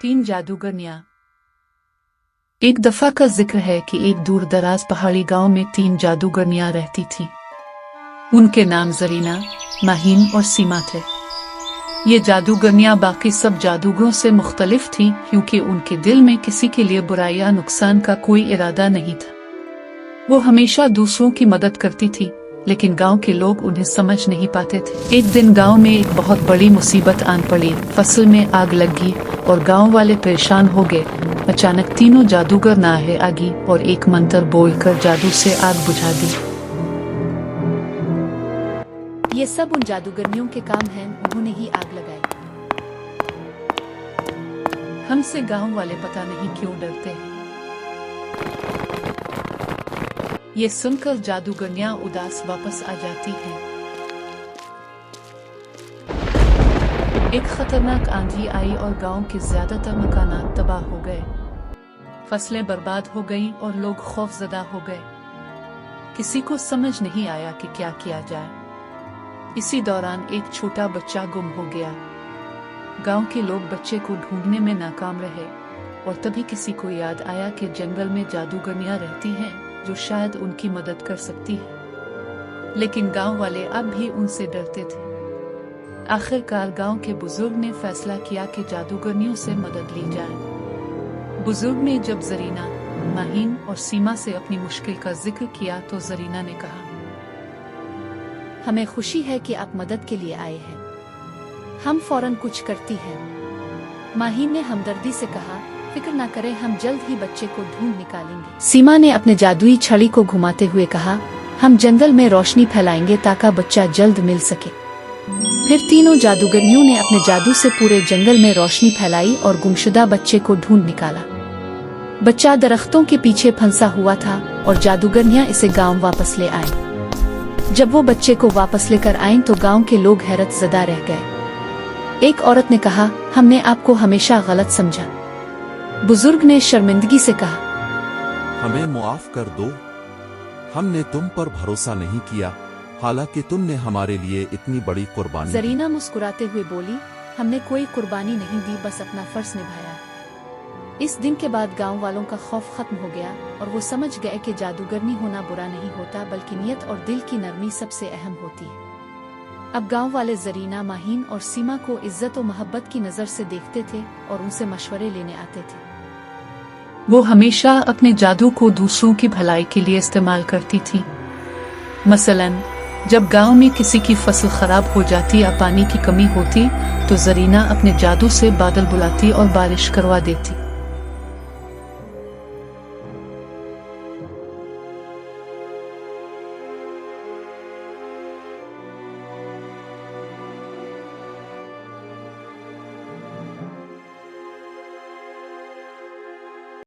3 जादूगरनियां। एक दफा का जिक्र है कि एक दूर दराज पहाड़ी गांव में 3 जादूगरनियां रहती थीं। उनके नाम जरीना, माहीन और सीमा थे। ये जादूगरनियां बाकी सब जादूगरों से मुख्तलिफ थीं क्योंकि उनके दिल में किसी के लिए बुराई या नुकसान का कोई इरादा नहीं था। वो हमेशा दूसरों की मदद करती थी, लेकिन गांव के लोग उन्हें समझ नहीं पाते थे। एक दिन गांव में एक बहुत बड़ी मुसीबत आन पड़ी। फसल में आग लग गई और गांव वाले परेशान हो गए। अचानक तीनों जादूगर नाहे आगी और एक मंत्र बोलकर जादू से आग बुझा दी। ये सब उन जादूगरनियों के काम हैं, उन्होंने ही आग लगाई। हमसे गांव वाले पता नहीं क्यों डरते हैं। ये सुनकर जादूगरनियां उदास वापस आ जाती हैं। एक खतरनाक आंधी आई और गांव के ज्यादातर मकानात तबाह हो गए। फसलें बर्बाद हो गईं और लोग खौफजदा हो गए। किसी को समझ नहीं आया कि क्या किया जाए। इसी दौरान एक छोटा बच्चा गुम हो गया। गांव के लोग बच्चे को ढूंढने में नाकाम रहे और तभी किसी को याद आया कि जंगल में जादूगरनियां रहती हैं जो शायद उनकी मदद कर सकती है। लेकिन गांव वाले अब भी उनसे डरते थे। आखिरकार गांव के बुजुर्ग ने फैसला किया कि जादूगरनियों से मदद ली जाए। बुजुर्ग ने जब जरीना, माहीन और सीमा से अपनी मुश्किल का जिक्र किया तो जरीना ने कहा, हमें खुशी है कि आप मदद के लिए आए हैं। हम फौरन कुछ करती हैं। माहीन ने हमदर्दी से कहा, फिक्र ना करें, हम जल्द ही बच्चे को ढूंढ निकालेंगे। सीमा ने अपने जादुई छड़ी को घुमाते हुए कहा, हम जंगल में रोशनी फैलाएंगे ताकि बच्चा जल्द मिल सके। फिर तीनों जादूगरनियों ने अपने जादू से पूरे जंगल में रोशनी फैलाई और गुमशुदा बच्चे को ढूंढ निकाला। बच्चा दरख्तों के पीछे फंसा हुआ था और जादूगरनियां इसे गांव वापस ले आए। जब वो बच्चे को वापस लेकर आए तो गांव के लोग हैरत ज़दा रह गए। एक औरत ने कहा, हमने आपको हमेशा गलत समझा। बुजुर्ग ने शर्मिंदगी से कहा, हमें मुआफ कर दो, हमने तुम पर भरोसा नहीं किया, हालांकि तुमने हमारे लिए इतनी बड़ी कुर्बानी। जरीना मुस्कुराते हुए बोली, हमने कोई कुर्बानी नहीं दी, बस अपना फर्ज निभाया। इस दिन के बाद गांव वालों का खौफ खत्म हो गया और वो समझ गए कि जादूगरनी होना बुरा नहीं होता, बल्कि नियत और दिल की नरमी सबसे अहम होती है। अब गांव वाले जरीना, माहीन और सीमा को इज्जत और मोहब्बत की नजर से देखते थे और उनसे मशवरे लेने आते थे। वो हमेशा अपने जादू को दूसरों की भलाई के लिए इस्तेमाल करती थी। मसलन जब गांव में किसी की फसल खराब हो जाती या पानी की कमी होती तो जरीना अपने जादू से बादल बुलाती और बारिश करवा देती।